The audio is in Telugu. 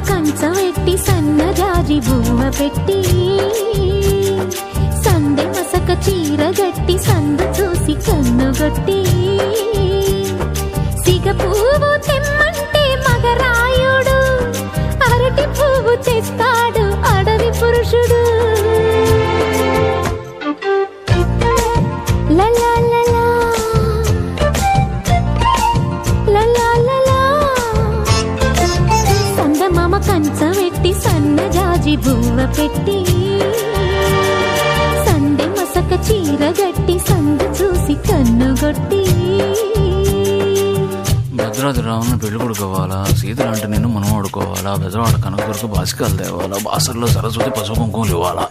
కంచవెట్టి సన్నజాజి బువ్వ పెట్టి సందె మసక చీర గట్టి సందు చూసి కన్నుగొట్టి సిగ పువ్వు తెమ్మంటే మగరాయుడు అరటి పువ్వు తెస్తాడు అడవి పురుషుడు. లలా లలా లలా లలా సందమామ కంచవెట్టి సన్నజాజి బువ్వ పెట్టి సందె మసక చీర గట్టి సందు చూసి కన్నుగొట్టి. భద్రాద్రి రావుని పెళ్లి కొడుకోవాలా, సీతలంటే నిన్ను మనం ఆడుకోవాలా, బెజవాడ కనకదుర్గ బాసికాలు తేవాలా, బాసర్లో సరస్వతి పసుపు కుంకుమలు ఇవ్వాలా.